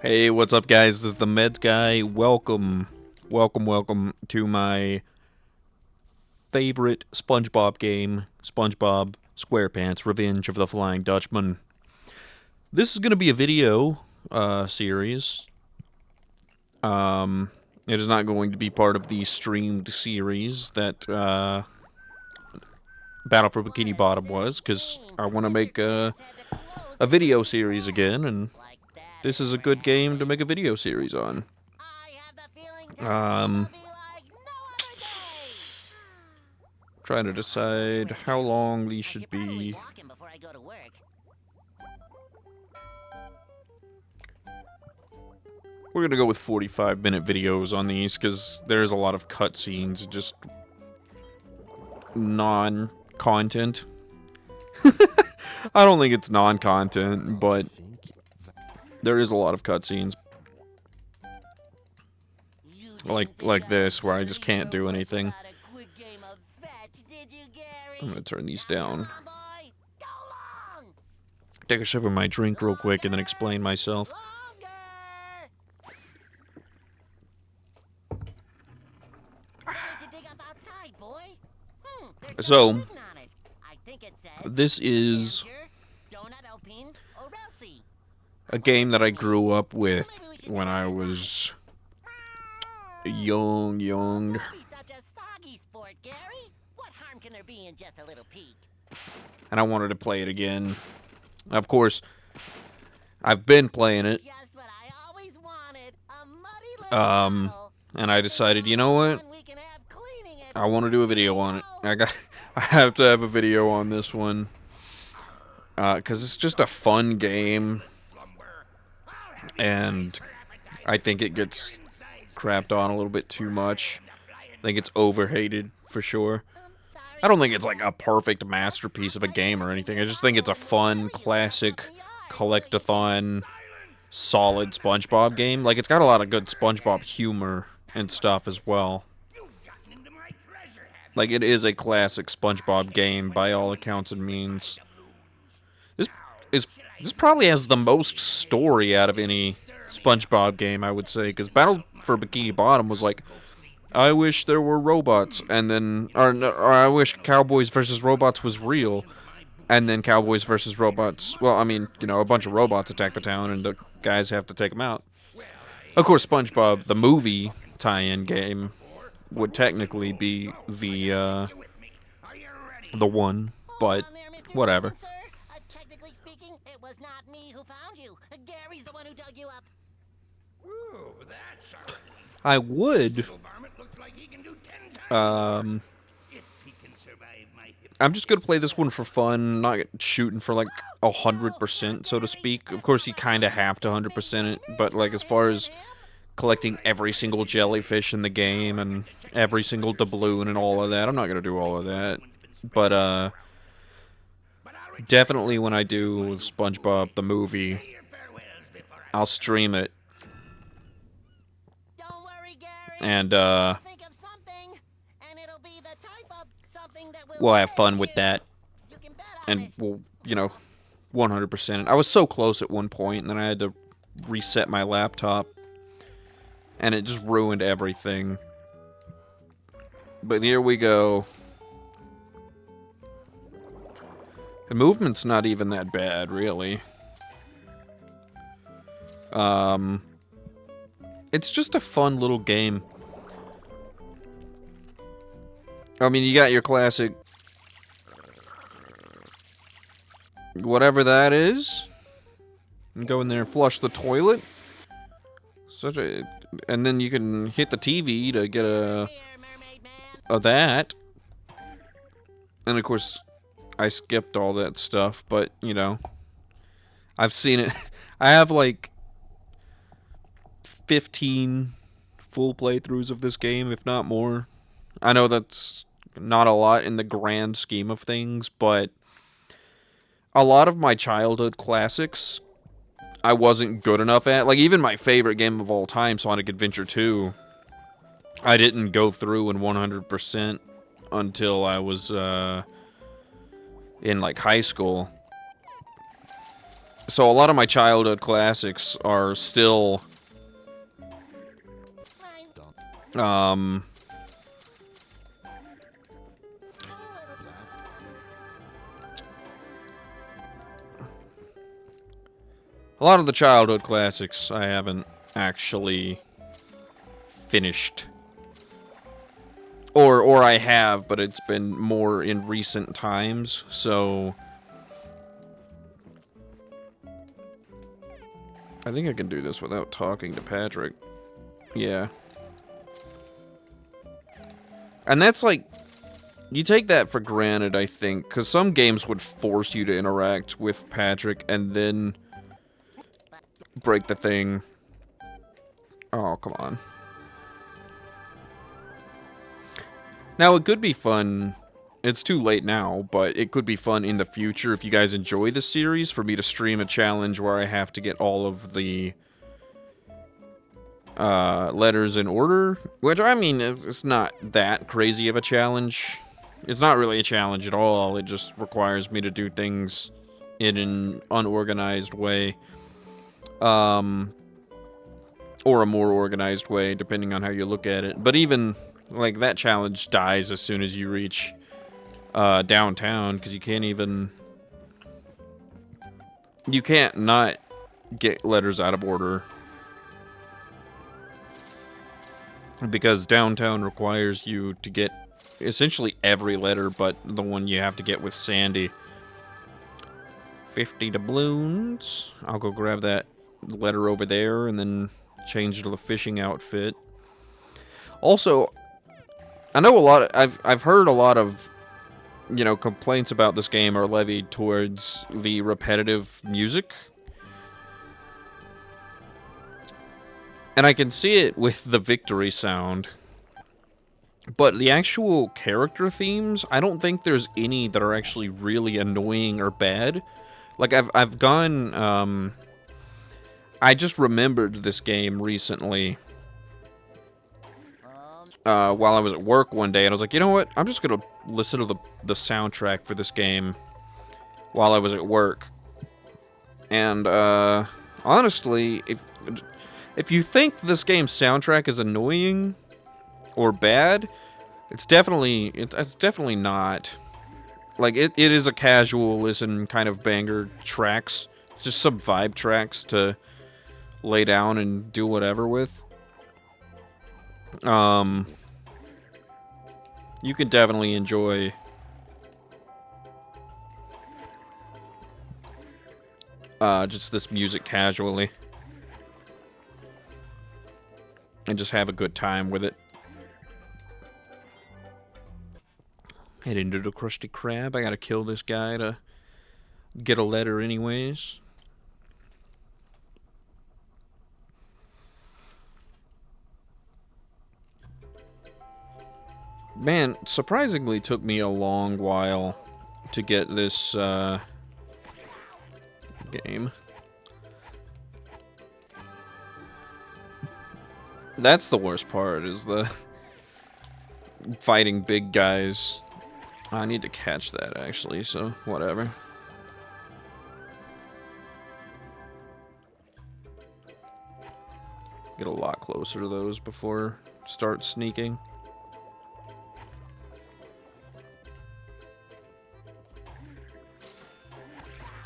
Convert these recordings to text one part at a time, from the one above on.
Hey, what's up, guys? This is the Meds guy. Welcome to my favorite SpongeBob game, SpongeBob SquarePants: Revenge of the Flying Dutchman. This is going to be a video series. It is not going to be part of the streamed series that Battle for Bikini Bottom was, because I want to make a video series again, and this is a good game to make a video series on. Trying to decide how long these should be. We're gonna go with 45-minute videos on these because there's a lot of cutscenes, just non-content. I don't think it's non-content, but there is a lot of cutscenes. Like this, where I just can't do anything. I'm gonna turn these down. Take a sip of my drink real quick and then explain myself. So, this is a game that I grew up with when I was young. And I wanted to play it again. Of course, I've been playing it. And I decided, you know what? I want to do a video on it. I have to have a video on this one. Because it's just a fun game. And I think it gets crapped on a little bit too much. I think it's overhated, for sure. I don't think it's like a perfect masterpiece of a game or anything. I just think it's a fun, classic, collect-a-thon, solid SpongeBob game. Like, it's got a lot of good SpongeBob humor and stuff as well. Like, it is a classic SpongeBob game by all accounts and means. This probably has the most story out of any SpongeBob game, I would say, because Battle for Bikini Bottom was like, I wish there were robots, and then, or I wish Cowboys versus Robots was real, and then Cowboys versus Robots, well, I mean, you know, a bunch of robots attack the town, and the guys have to take them out. Of course, SpongeBob, the movie tie-in game, would technically be the one, but whatever. Technically speaking, it was not me who found you. Gary's the one who dug you up. I would. I'm just gonna play this one for fun, not shooting for like 100%, so to speak. Of course, you kind of have to 100% it, but like as far as collecting every single jellyfish in the game and every single doubloon and all of that, I'm not gonna do all of that. But definitely when I do SpongeBob the movie, I'll stream it. And we'll have fun with that. And we'll, you know, 100%. I was so close at one point, and then I had to reset my laptop. And it just ruined everything. But here we go. The movement's not even that bad, really. It's just a fun little game. I mean, you got your classic... whatever that is. And go in there and flush the toilet. And then you can hit the TV to get a that. And of course, I skipped all that stuff, but, you know, I've seen it. I have, like, 15 full playthroughs of this game, if not more. I know that's not a lot in the grand scheme of things, but a lot of my childhood classics I wasn't good enough at. Like, even my favorite game of all time, Sonic Adventure 2, I didn't go through in 100% until I was in, like, high school. So a lot of my childhood classics are still, Fine. a lot of the childhood classics I haven't actually finished. Or I have, but it's been more in recent times, so I think I can do this without talking to Patrick. Yeah. And that's like, you take that for granted, I think, because some games would force you to interact with Patrick and then break the thing. Oh, come on. Now, it could be fun. It's too late now, but it could be fun in the future if you guys enjoy the series for me to stream a challenge where I have to get all of the letters in order. Which, I mean, it's not that crazy of a challenge. It's not really a challenge at all. It just requires me to do things in an unorganized way. Or a more organized way, depending on how you look at it. But even, like, that challenge dies as soon as you reach downtown, because you can't even... You can't not get letters out of order. Because downtown requires you to get essentially every letter but the one you have to get with Sandy. 50 doubloons. I'll go grab that letter over there and then change to the fishing outfit. Also, I know a lot of, I've heard a lot of, you know, complaints about this game are levied towards the repetitive music. And I can see it with the victory sound. But the actual character themes, I don't think there's any that are actually really annoying or bad. Like, I've gone, I just remembered this game recently. While I was at work one day, and I was like, you know what? I'm just gonna listen to the soundtrack for this game while I was at work. And, honestly, if you think this game's soundtrack is annoying or bad, it's definitely not. Like, it is a casual listen kind of banger tracks. It's just some vibe tracks to lay down and do whatever with. You can definitely enjoy just this music casually. And just have a good time with it. Head into the Krusty Krab. I gotta kill this guy to get a letter anyways. Man, surprisingly took me a long while to get this game. That's the worst part, is the fighting big guys. I need to catch that, actually, so whatever. Get a lot closer to those before start sneaking.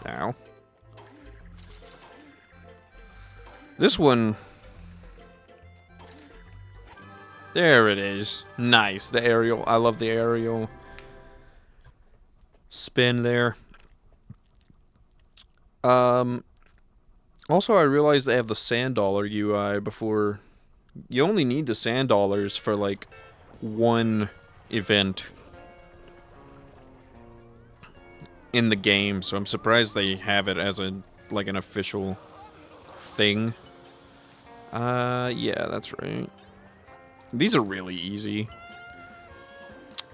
Ow. This one... There it is. Nice. The aerial. I love the aerial spin there. Also, I realized they have the sand dollar UI before. You only need the sand dollars for, like, one event in the game, so I'm surprised they have it as a, like, an official thing. Yeah, that's right. These are really easy.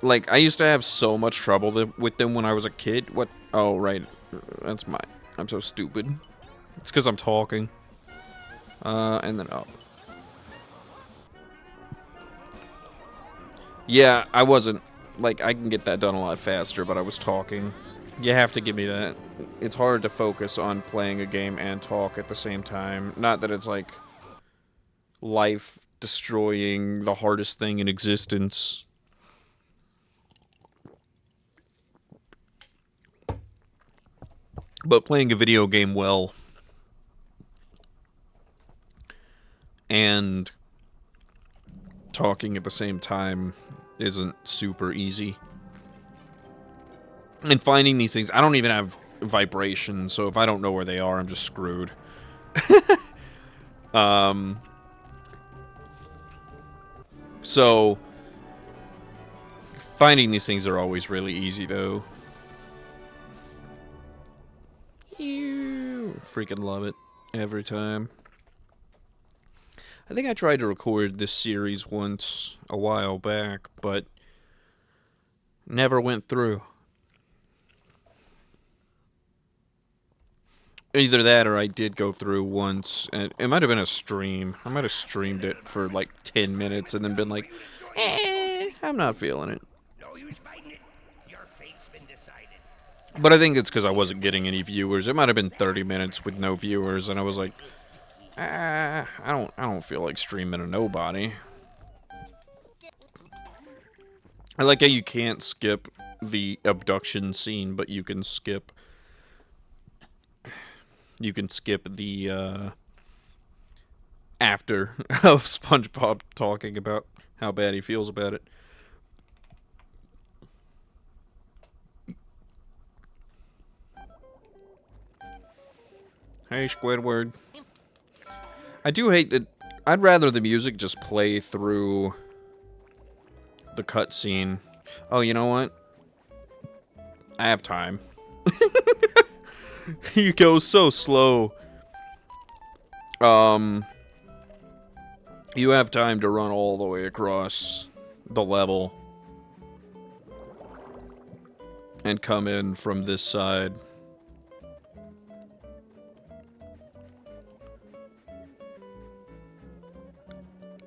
Like, I used to have so much trouble with them when I was a kid. What? Oh, right. That's my... I'm so stupid. It's because I'm talking. And then up. Yeah, I wasn't... Like, I can get that done a lot faster, but I was talking. You have to give me that. It's hard to focus on playing a game and talk at the same time. Not that it's like life destroying, the hardest thing in existence. But playing a video game well and talking at the same time isn't super easy. And finding these things, I don't even have vibration, so if I don't know where they are, I'm just screwed. So finding these things are always really easy, though. You freaking love it every time. I think I tried to record this series once a while back, but never went through. Either that or I did go through once, and it might have been a stream. I might have streamed it for like 10 minutes and then been like, I'm not feeling it. But I think it's because I wasn't getting any viewers. It might have been 30 minutes with no viewers, and I was like, I don't feel like streaming to nobody. I like how you can't skip the abduction scene, but you can skip the after of SpongeBob talking about how bad he feels about it. Hey, Squidward. I do hate that. I'd rather the music just play through the cutscene. Oh, you know what? I have time. You go so slow. You have time to run all the way across the level and come in from this side.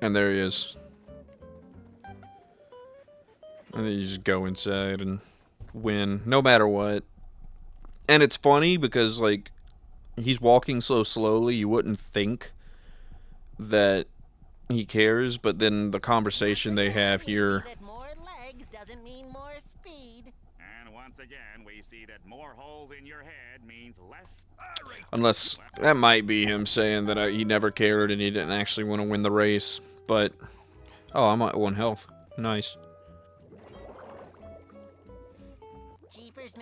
And there he is. And then you just go inside and win, no matter what. And it's funny because, like, he's walking so slowly, you wouldn't think that he cares, but then the conversation they have here. More legs doesn't mean more speed. And once again, we see that more holes in your head means less. Unless that might be him saying that he never cared and he didn't actually want to win the race. But, oh, I'm at 1 health. Nice. Jeepers,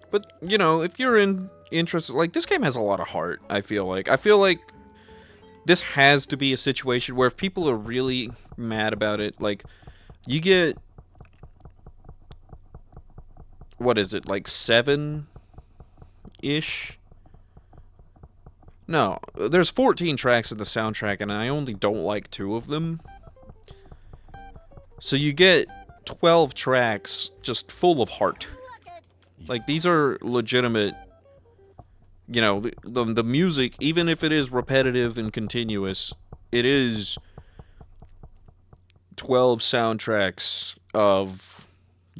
But, you know, if you're interested, like, this game has a lot of heart, I feel like. I feel like this has to be a situation where if people are really mad about it, like, you get, what is it, like 7-ish? No, there's 14 tracks in the soundtrack, and I only don't like 2 of them. So you get 12 tracks just full of heart. Like, these are legitimate, you know, the music, even if it is repetitive and continuous, it is 12 soundtracks of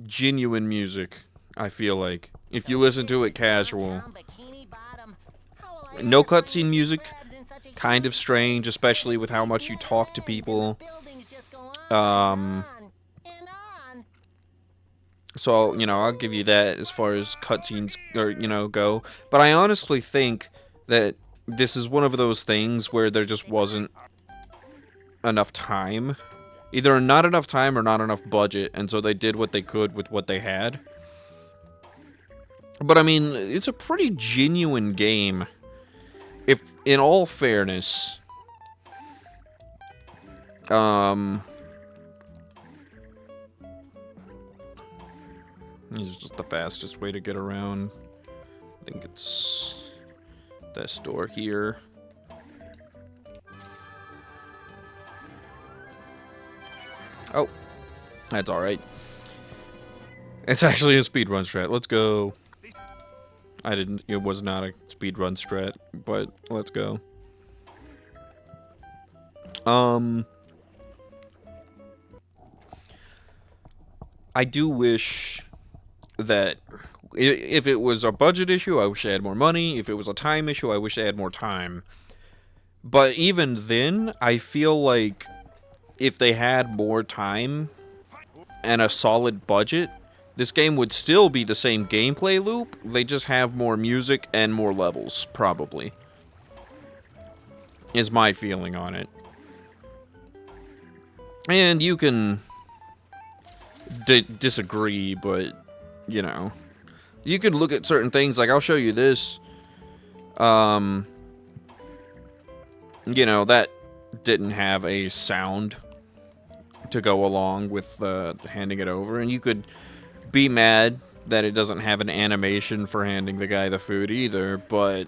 genuine music, I feel like. If you listen to it casual. Bikini Bottom. How will I No ever find cutscene these music, crabs in such a kind of huge strange, place? especially with how much you talk to people. So, you know, I'll give you that as far as cutscenes, or, you know, go. But I honestly think that this is one of those things where there just wasn't enough time. Either not enough time or not enough budget, and so they did what they could with what they had. But, I mean, it's a pretty genuine game. If, in all fairness, this is just the fastest way to get around. I think it's this door here. Oh, that's alright. It's actually a speedrun strat. Let's go. It was not a speedrun strat, but let's go. I do wish that if it was a budget issue, I wish I had more money. If it was a time issue, I wish I had more time. But even then, I feel like if they had more time and a solid budget, this game would still be the same gameplay loop. They just have more music and more levels, probably. Is my feeling on it. And you can disagree, but, you know. You can look at certain things, like I'll show you this. You know, that didn't have a sound to go along with handing it over. And you could be mad that it doesn't have an animation for handing the guy the food either, but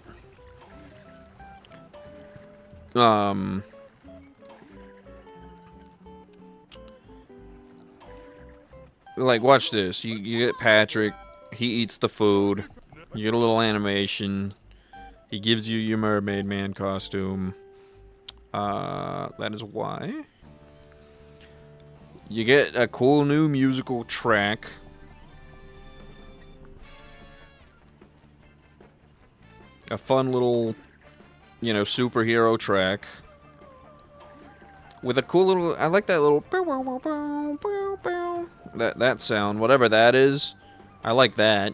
like, watch this. You get Patrick, he eats the food, you get a little animation, he gives you your Mermaid Man costume. That is why. You get a cool new musical track. A fun little, you know, superhero track. With a cool little, I like that little that sound, whatever that is. I like that.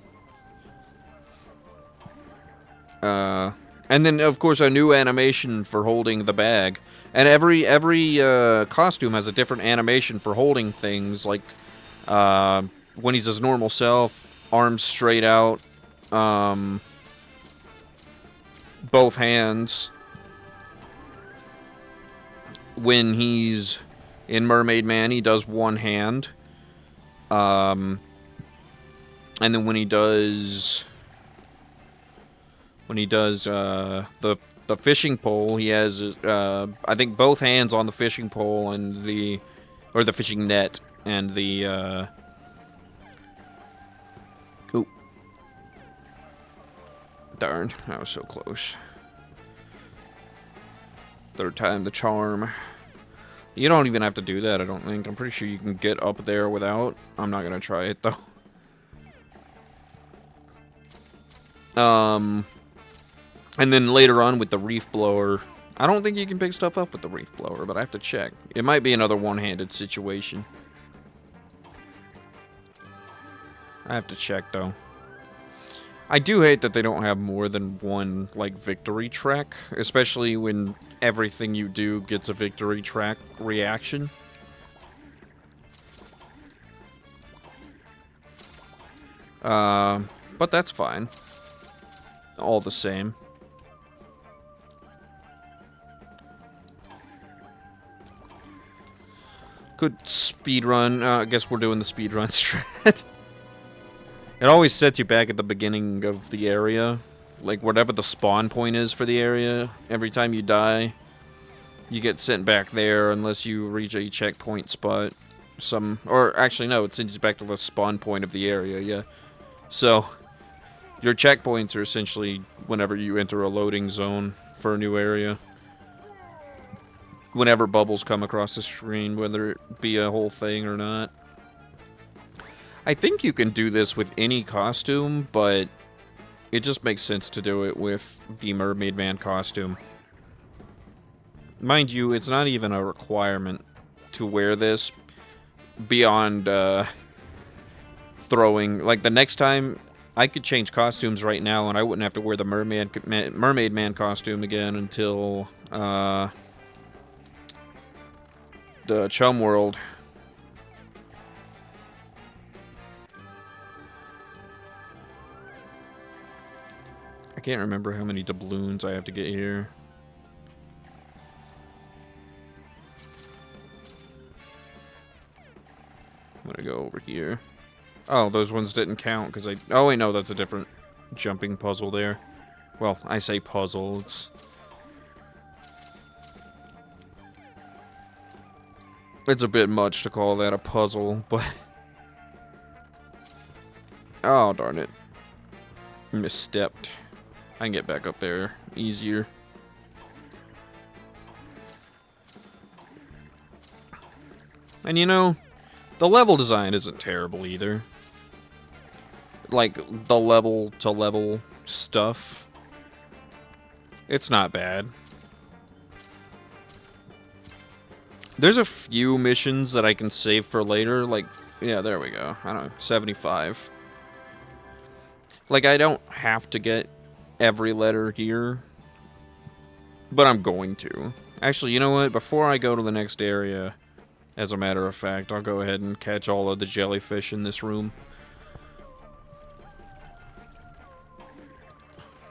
And then of course a new animation for holding the bag. And every costume has a different animation for holding things, like when he's his normal self, arms straight out, both hands. When he's in Mermaid Man, he does one hand. And then when he does the fishing pole, he has I think both hands on the fishing pole and the fishing net and the oh, darn, I was so close. Third time the charm. You don't even have to do that, I don't think. I'm pretty sure you can get up there without. I'm not gonna try it though. And then later on with the reef blower, I don't think you can pick stuff up with the reef blower, but I have to check. It might be another one-handed situation. I have to check though. I do hate that they don't have more than one, like, victory track, especially when everything you do gets a victory track reaction. But that's fine. All the same. Good speedrun. I guess we're doing the speedrun strat. It always sets you back at the beginning of the area. Like, whatever the spawn point is for the area. Every time you die, you get sent back there unless you reach a checkpoint spot. Or actually, no, it sends you back to the spawn point of the area, yeah. So, your checkpoints are essentially whenever you enter a loading zone for a new area. Whenever bubbles come across the screen, whether it be a whole thing or not. I think you can do this with any costume, but it just makes sense to do it with the Mermaid Man costume. Mind you, it's not even a requirement to wear this beyond throwing. Like, the next time, I could change costumes right now and I wouldn't have to wear the Mermaid Man costume again until the Chum World. I can't remember how many doubloons I have to get here. I'm gonna go over here. Oh, those ones didn't count because I... Oh, wait, no, that's a different jumping puzzle there. Well, I say puzzle, it's a bit much to call that a puzzle, but... Oh, darn it. Misstepped. I can get back up there easier. And you know, The level design isn't terrible either. Like, the level-to-level stuff. It's not bad. There's a few missions that I can save for later, like, yeah, there we go. I don't know, 75. Like, I don't have to get every letter here, but I'm going to. Actually, you know what? Before I go to the next area, as a matter of fact, I'll go ahead and catch all of the jellyfish in this room.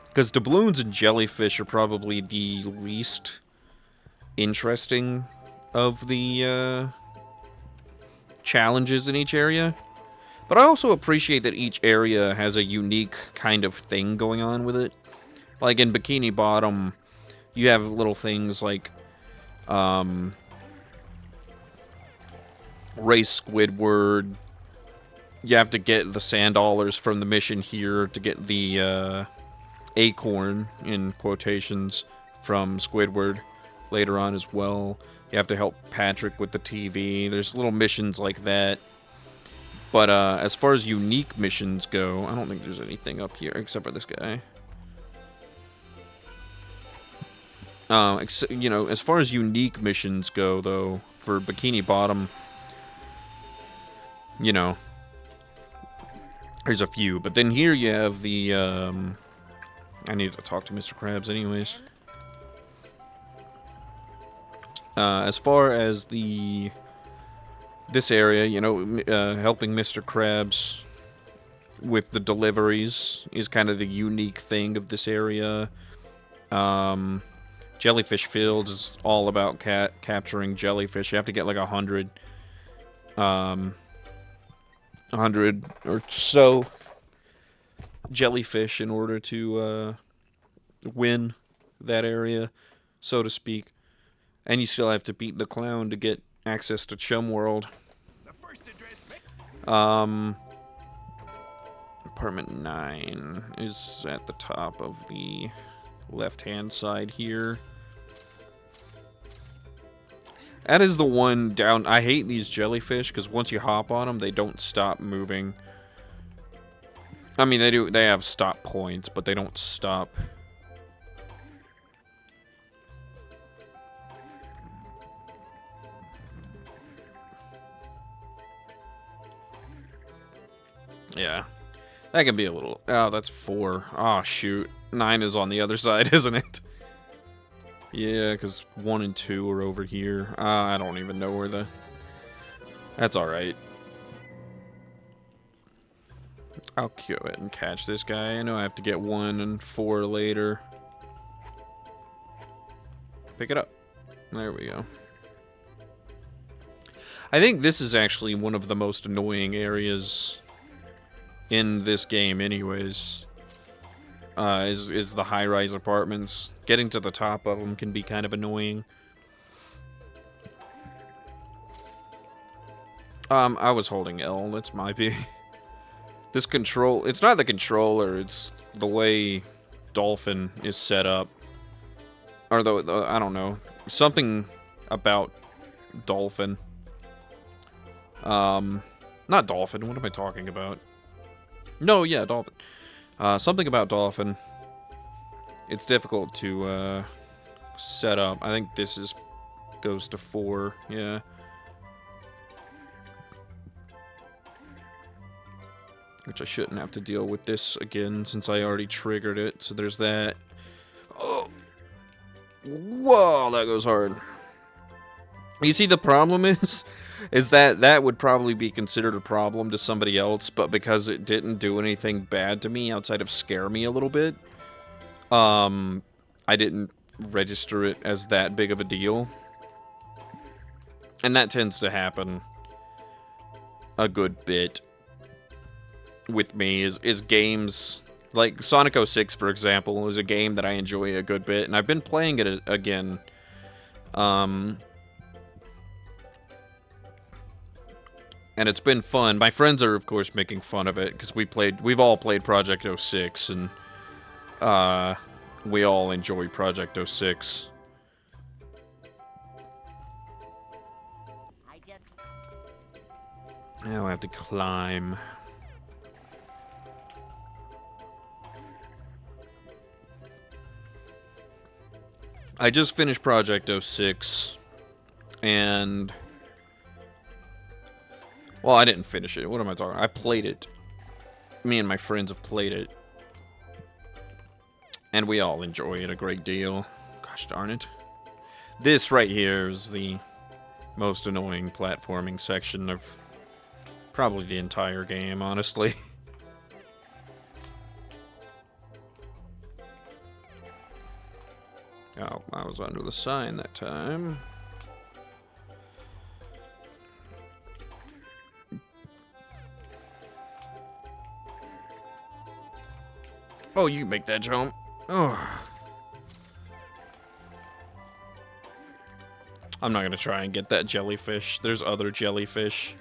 Because doubloons and jellyfish are probably the least interesting of the challenges in each area. But I also appreciate that each area has a unique kind of thing going on with it. Like in Bikini Bottom, you have little things like race Squidward. You have to get the sand dollars from the mission here to get the acorn, in quotations, from Squidward later on as well. You have to help Patrick with the TV. There's little missions like that. But as far as unique missions go, I don't think there's anything up here except for this guy. You know, as far as unique missions go, though, for Bikini Bottom, you know, there's a few. But then here you have the, I need to talk to Mr. Krabs anyways. As far as this area, you know, helping Mr. Krabs with the deliveries is kind of the unique thing of this area. Jellyfish Fields is all about capturing jellyfish. You have to get like 100 or so jellyfish in order to win that area, so to speak. And you still have to beat the clown to get access to Chum World. Apartment 9 is at the top of the left-hand side here. That is the one down. I hate these jellyfish because once you hop on them, they don't stop moving. I mean, they do. They have stop points, but they don't stop. Yeah. That can be a little... Oh, that's 4. Oh, shoot. 9 is on the other side, isn't it? Yeah, because 1 and 2 are over here. I don't even know where the... That's alright. I'll go ahead and catch this guy. I know I have to get 1 and 4 later. Pick it up. There we go. I think this is actually one of the most annoying areas in this game anyways. Is the high-rise apartments. Getting to the top of them can be kind of annoying. I was holding L. That's my B. This control... It's not the controller, it's the way Dolphin is set up. Or I don't know. Something about Dolphin. Not Dolphin, what am I talking about? No, yeah, Dolphin. Something about Dolphin. It's difficult to set up. I think this goes to 4, yeah. Which I shouldn't have to deal with this again since I already triggered it. So there's that. Oh! Whoa, that goes hard. You see, the problem is that that would probably be considered a problem to somebody else, but because it didn't do anything bad to me outside of scare me a little bit, I didn't register it as that big of a deal. And that tends to happen a good bit with me, is games like Sonic 06, for example, is a game that I enjoy a good bit, and I've been playing it again. And it's been fun. My friends are, of course, making fun of it because we've all played Project 06, and we all enjoy Project 06. Now I have to climb. I just finished Project 06, and... Well, I didn't finish it. What am I talking about? I played it. Me and my friends have played it. And we all enjoy it a great deal. Gosh darn it. This right here is the most annoying platforming section of probably the entire game, honestly. Oh, I was under the sign that time. Oh, you can make that jump. Oh. I'm not gonna try and get that jellyfish. There's other jellyfish.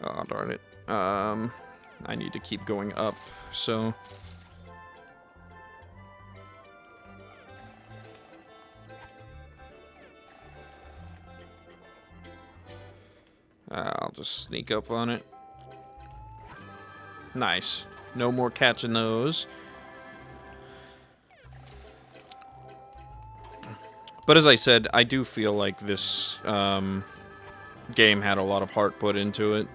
Oh, darn it. I need to keep going up, so... I'll just sneak up on it. Nice. No more catching those. But as I said, I do feel like this game had a lot of heart put into it.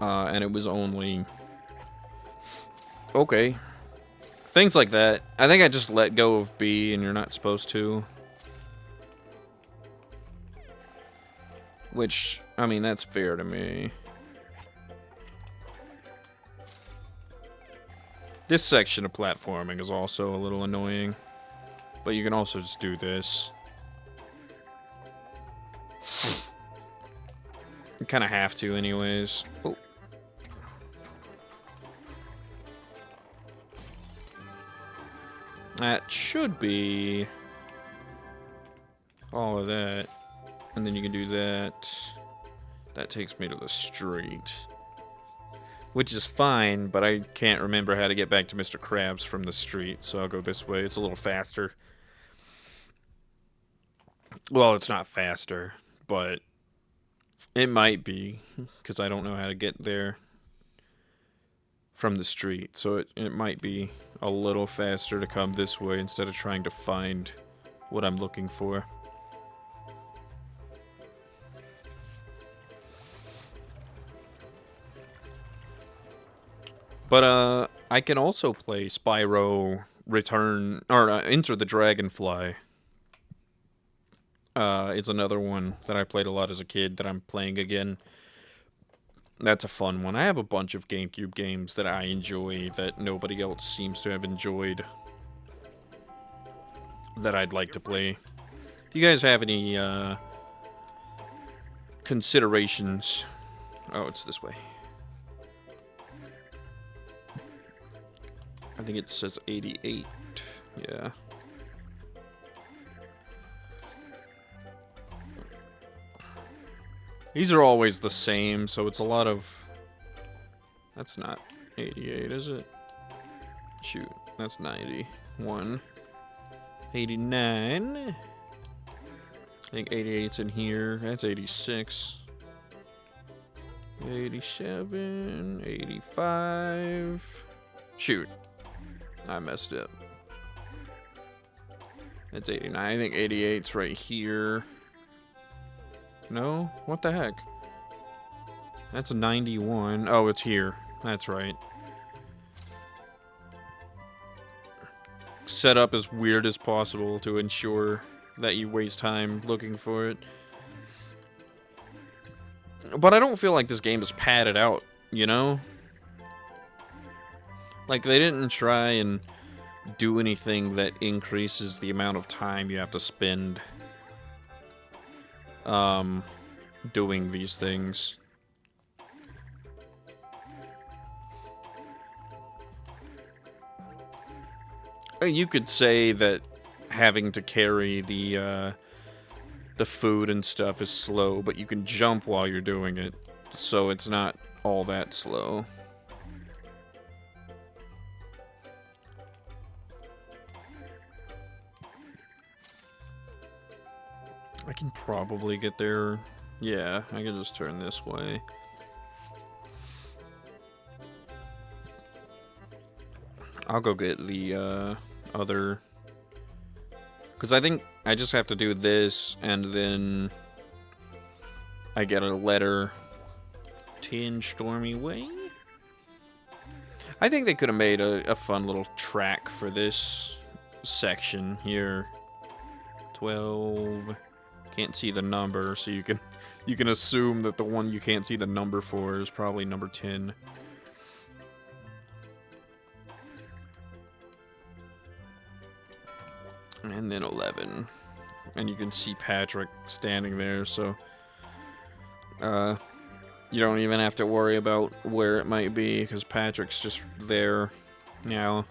And it was only... Okay. Things like that. I think I just let go of B, and you're not supposed to. Which, I mean, that's fair to me. This section of platforming is also a little annoying. But you can also just do this. You kind of have to anyways. Oh. That should be all of that. And then you can do that. That takes me to the street. Which is fine, but I can't remember how to get back to Mr. Krabs from the street, so I'll go this way. It's a little faster. Well, it's not faster, but it might be, because I don't know how to get there from the street. So it might be a little faster to come this way instead of trying to find what I'm looking for. But I can also play Spyro Return, or Enter the Dragonfly. It's another one that I played a lot as a kid that I'm playing again. That's a fun one. I have a bunch of GameCube games that I enjoy that nobody else seems to have enjoyed that I'd like to play. If you guys have any considerations... Oh, it's this way. I think it says 88. Yeah. These are always the same, so it's a lot of... That's not 88, is it? Shoot, that's 91. 89. I think 88's in here. That's 86. 87. 85. Shoot. I messed up. That's 89. I think 88's right here. No? What the heck? That's a 91. Oh, it's here. That's right. Set up as weird as possible to ensure that you waste time looking for it. But I don't feel like this game is padded out, you know? Like, they didn't try and do anything that increases the amount of time you have to spend doing these things. You could say that having to carry the food and stuff is slow, but you can jump while you're doing it, so it's not all that slow. I can probably get there. Yeah, I can just turn this way. I'll go get the other... Because I think I just have to do this, and then I get a letter. 10 Stormy Way? I think they could have made a fun little track for this section here. 12... Can't see the number, so you can assume that the one you can't see the number for is probably number 10. And then 11. And you can see Patrick standing there, so you don't even have to worry about where it might be, because Patrick's just there now.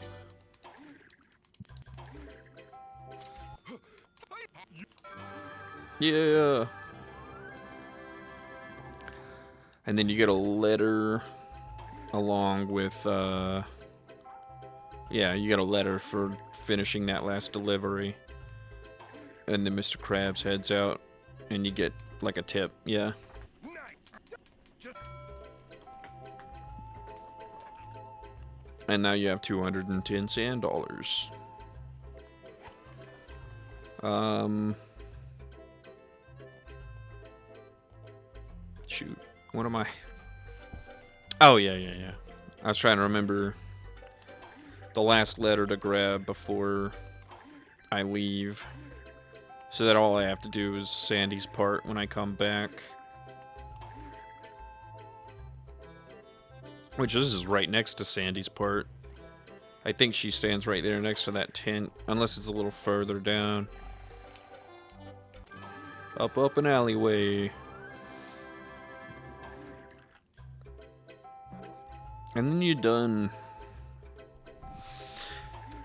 Yeah. And then you get a letter along with, yeah, you get a letter for finishing that last delivery. And then Mr. Krabs heads out, and you get, like, a tip, yeah. And now you have 210 sand dollars. Shoot. What am I? Oh, yeah. I was trying to remember the last letter to grab before I leave. So that all I have to do is Sandy's part when I come back. Which this is right next to Sandy's part. I think she stands right there next to that tent. Unless it's a little further down. Up an alleyway. And then you're done.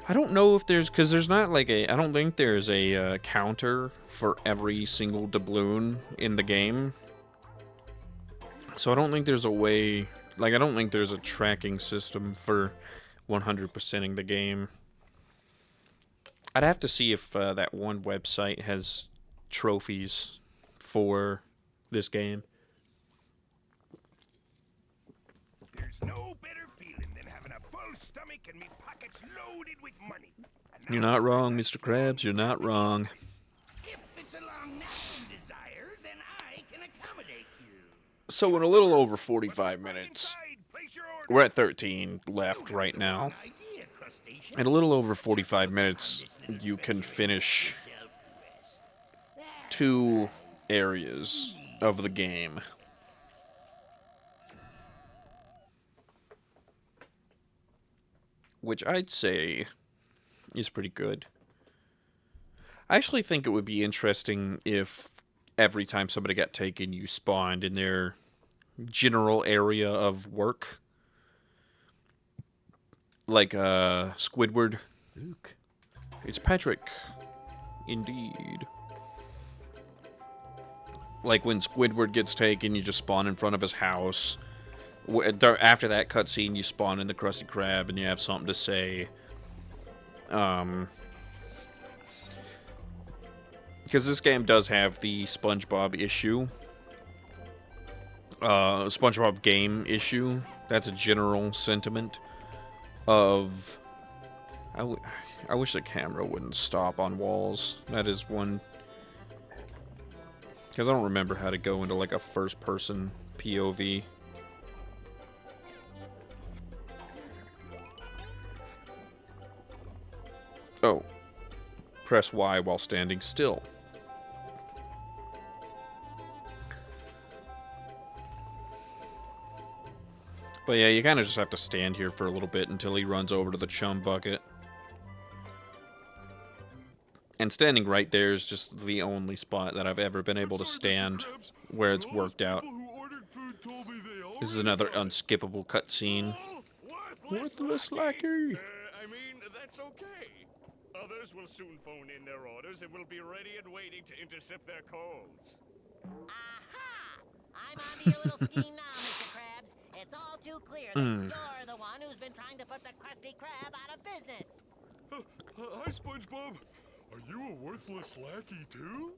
I don't know if there's... Because there's not like a... I don't think there's a counter for every single doubloon in the game. So I don't think there's a way... Like, I don't think there's a tracking system for 100%ing the game. I'd have to see if that one website has trophies for this game. There's no better feeling than having a full stomach and me pockets loaded with money. You're not wrong, Mr. Krabs. You're not wrong. If it's a long-lasting desire, then I can accommodate you. So in a little over 45 minutes, we're at 13 left right now. In a little over 45 minutes, you can finish 2 areas of the game. Which I'd say is pretty good. I actually think it would be interesting if every time somebody got taken, you spawned in their general area of work. Like, Squidward. Luke. It's Patrick. Indeed. Like, when Squidward gets taken, you just spawn in front of his house. After that cutscene, you spawn in the Krusty Krab, and you have something to say. Because this game does have the Spongebob issue. Spongebob game issue. That's a general sentiment of... I wish the camera wouldn't stop on walls. That is one... Because I don't remember how to go into, like, a first-person POV. Oh. Press Y while standing still. But yeah, you kind of just have to stand here for a little bit until he runs over to the chum bucket. And standing right there is just the only spot that I've ever been able to stand where it's worked out. This is another unskippable cutscene. Worthless lackey! I mean, that's okay. Others will soon phone in their orders and will be ready and waiting to intercept their calls. Aha! I'm onto your little scheme now, Mr. Krabs. It's all too clear that you're the one who's been trying to put the Krusty Krab out of business. Hi, SpongeBob. Are you a worthless lackey, too?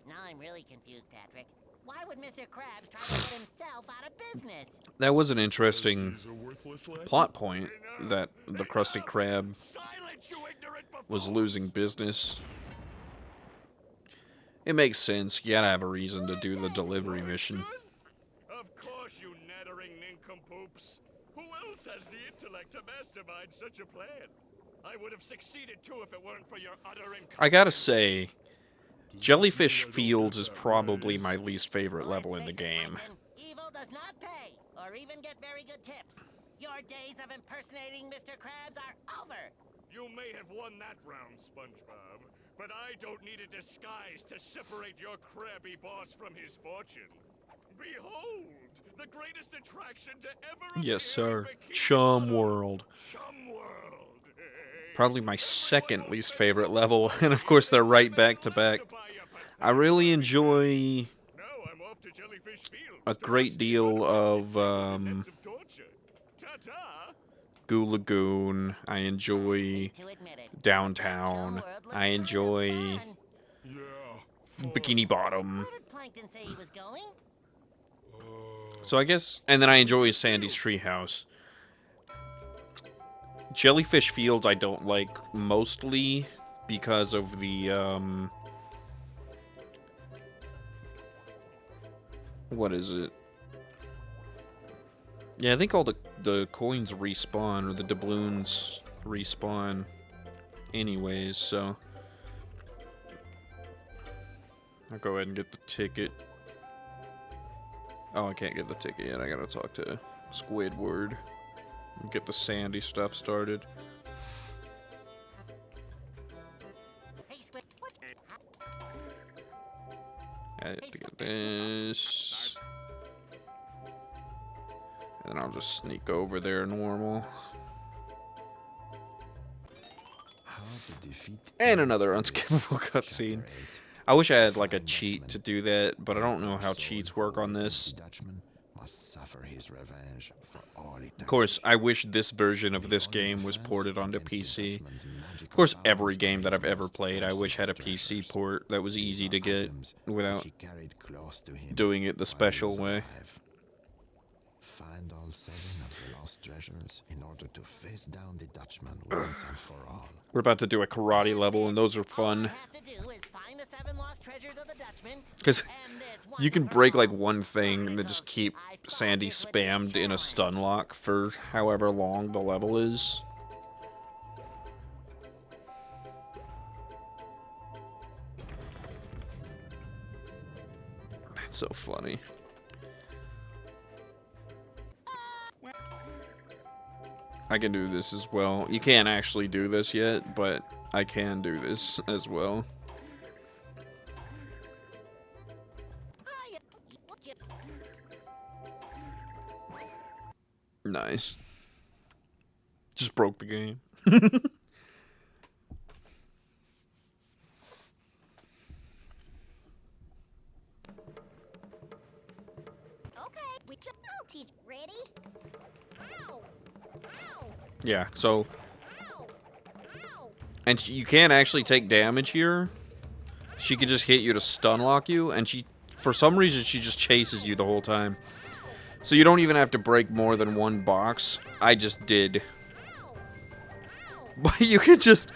Now I'm really confused, Patrick. Why would Mr. Krabs try to get himself out of business? That was an interesting He's a worthless lad. plot point that the Krusty Krab Silence, you ignorant was buffoons! losing business. It makes sense. You gotta have a reason to do the delivery mission. Of course, you nattering nincompoops. Who else has the intellect to mastermind such a plan? I would have succeeded too if it weren't for your utter incompetence. I gotta say, Jellyfish Fields is probably my least favorite level in the game. Evil does not pay, or even get very good tips. Your days of impersonating Mr. Krabs are over. You may have won that round, Spongebob, but I don't need a disguise to separate your crabby boss from his fortune. Behold, the greatest attraction to ever Yes, appear in sir. Bikini Chum Bottom. World. Chum World. Probably my second least favorite level, and of course they're right back to back. I really enjoy Now I'm off to Jellyfish Fields a to great watch the deal other of nets of torture. Ta-ta! Goo Lagoon. I enjoy To admit it, Downtown. Chum World looks I enjoy kinda fun. Yeah. Bikini Bottom. Where did Plankton say he was going? So I guess, and then I enjoy Sandy's Treehouse. Jellyfish Fields I don't like mostly because of the, what is it? Yeah, I think all the coins respawn, or the doubloons respawn anyways, so I'll go ahead and get the ticket. Oh, I can't get the ticket yet. I gotta talk to Squidward and get the Sandy stuff started. Hey, Squid, what? I have to get this. And then I'll just sneak over there normal. And another unskippable cutscene. I wish I had like a cheat to do that, but I don't know how cheats work on this. Of course, I wish this version of this game was ported onto PC. Of course, every game that I've ever played, I wish had a PC port that was easy to get without doing it the special way. Find all 7 of the lost treasures in order to face down the Dutchman once and for all. We're about to do a karate level, and those are All fun. you have to do is find the 7 lost treasures of the Dutchman. Because And this you can once for break like all. one thing and then just keep Sandy spammed in a stun lock for however long the level is. That's so funny. I can do this as well. You can't actually do this yet, but I can do this as well. Nice. Just broke the game. Okay, I'll teach. Ready? Ow! Ow! Yeah, so... Ow! Ow! And you can't actually take damage here. She can just hit you to stun lock you, and she, for some reason, she just chases you the whole time. So you don't even have to break more than one box. I just did. But you can just...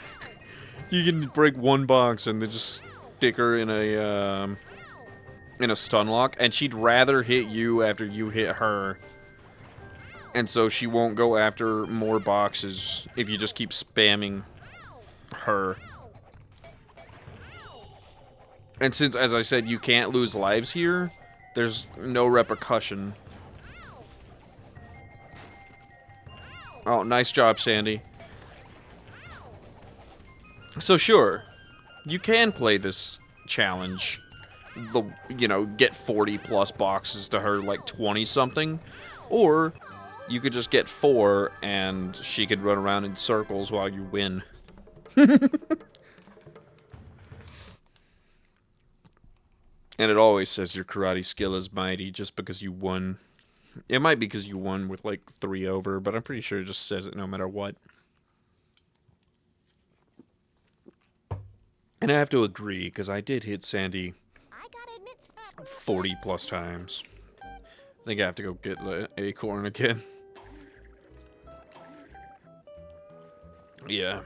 You can break one box and then just stick her in a stun lock, and she'd rather hit you after you hit her. And so she won't go after more boxes if you just keep spamming her. And since, as I said, you can't lose lives here, there's no repercussion. Oh, nice job, Sandy. So sure, you can play this challenge. You know, get 40 plus boxes to her like 20 something. Or you could just get 4 and she could run around in circles while you win. And it always says your karate skill is mighty just because you won. It might be because you won with like 3 over, but I'm pretty sure it just says it no matter what. And I have to agree, because I did hit Sandy 40 plus times. I think I have to go get the acorn again. Yeah.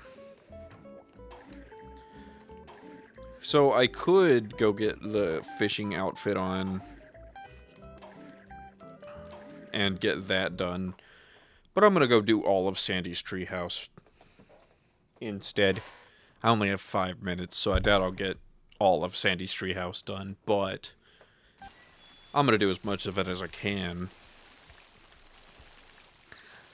So I could go get the fishing outfit on and get that done. But I'm gonna go do all of Sandy's treehouse instead. I only have 5 minutes, so I doubt I'll get all of Sandy's treehouse done, but I'm gonna do as much of it as I can.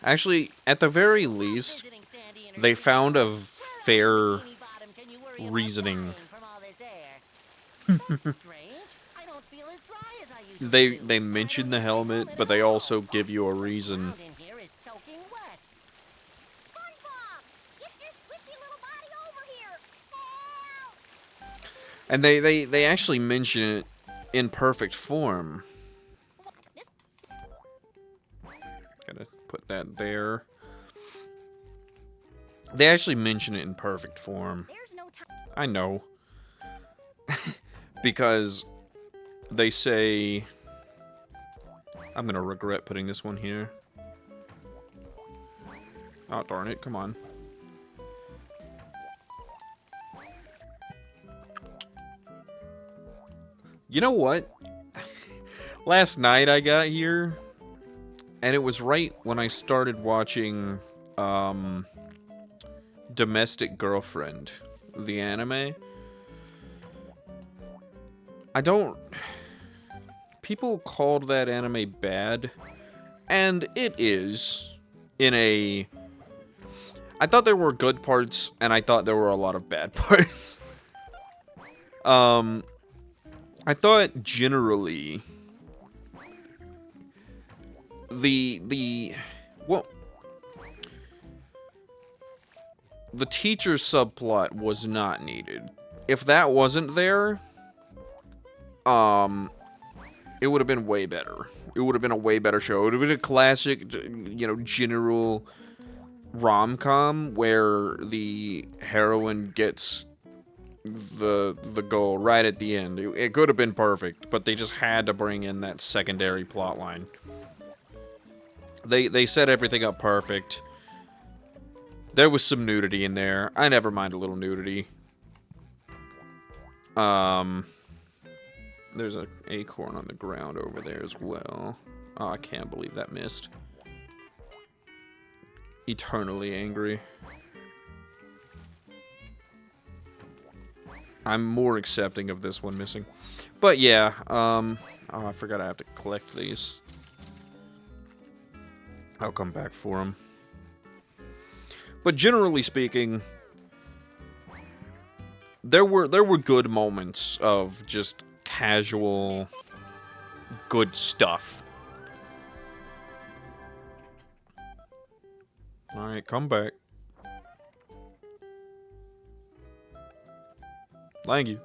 Actually, at the very least, Visiting Sandy and her they treehouse. found a Where fair on Bikini Bottom can you worry about reasoning. dying from all this air? That's strange. I don't feel as dry as I used to. They Why mention don't the you helmet, at but they all? also give you a reason. Ground in here is soaking wet. SpongeBob! Get your squishy little body over here! Help! And they actually mention it in perfect form. This Gotta put that there. They actually mention it in perfect form. there's no time. I know. Because they say... I'm gonna regret putting this one here. Oh, darn it, come on. You know what? Last night I got here, and it was right when I started watching, Domestic Girlfriend, the anime. I don't... People called that anime bad, and it is, in a... I thought there were good parts, and I thought there were a lot of bad parts. I thought generally the teacher subplot was not needed. If that wasn't there, it would have been way better. It would have been a way better show. It would have been a classic, you know, general rom-com where the heroine gets the goal right at the end. It could have been perfect, but they just had to bring in that secondary plot line. They set everything up perfect. There was some nudity in there. I never mind a little nudity. There's an acorn on the ground over there as well. Oh, I can't believe that missed. Eternally angry. I'm more accepting of this one missing. But yeah, oh, I forgot I have to collect these. I'll come back for them. But generally speaking, there were good moments of just casual good stuff. All right, come back. Thank you.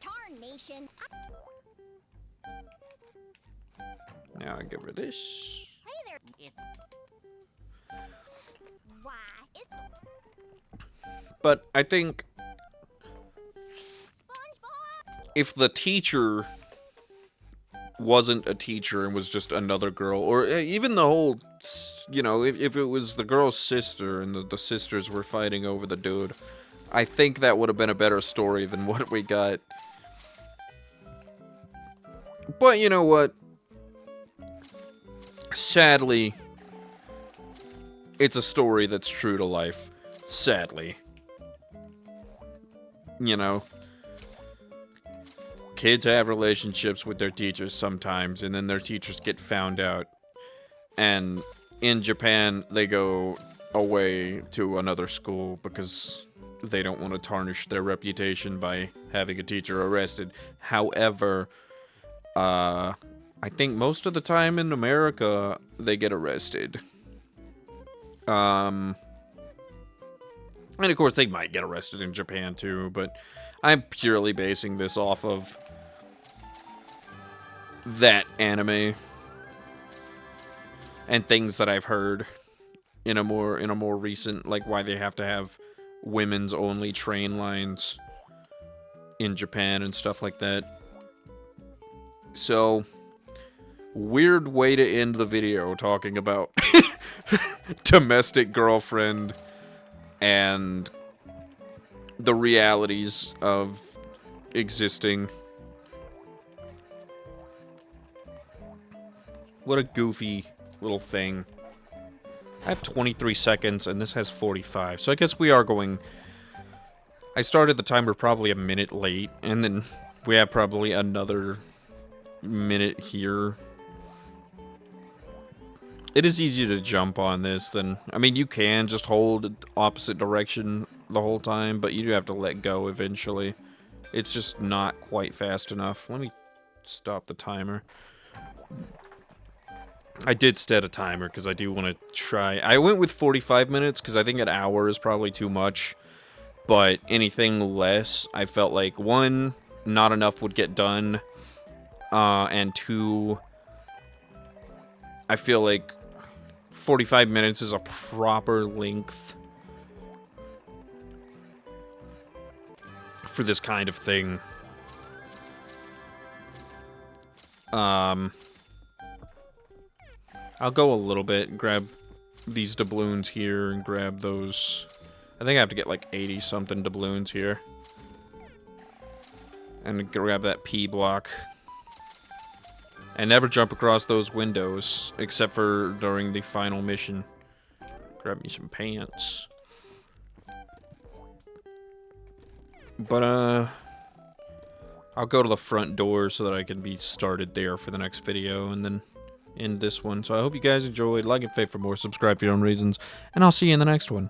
Tarnation. Now I get rid of this. Hey there. Why? Is But I think SpongeBob? if the teacher wasn't a teacher and was just another girl, or even the whole, you know, if it was the girl's sister and the sisters were fighting over the dude, I think that would have been a better story than what we got. But you know what? Sadly, it's a story that's true to life. Sadly. You know, kids have relationships with their teachers sometimes, and then their teachers get found out. And in Japan, they go away to another school because they don't want to tarnish their reputation by having a teacher arrested. However, I think most of the time in America, they get arrested. And of course, they might get arrested in Japan too, but I'm purely basing this off of that anime and things that I've heard in a more recent, like why they have to have women's only train lines in Japan and stuff like that. So, weird way to end the video talking about domestic girlfriend and the realities of existing. What a goofy little thing. I have 23 seconds, and this has 45. So I guess we are going... I started the timer probably a minute late, and then we have probably another minute here. It is easy to jump on this than... I mean, you can just hold opposite direction the whole time, but you do have to let go eventually. It's just not quite fast enough. Let me stop the timer. I did set a timer because I do want to try. I went with 45 minutes because I think an hour is probably too much. But anything less, I felt like, one, not enough would get done. And two, I feel like 45 minutes is a proper length for this kind of thing. I'll go a little bit, grab these doubloons here, and grab those. I think I have to get like 80-something doubloons here. And grab that P block. And never jump across those windows, except for during the final mission. Grab me some pants. But, I'll go to the front door so that I can be started there for the next video, and then end this one. So I hope you guys enjoyed. Like and favorite for more, subscribe for your own reasons, and I'll see you in the next one.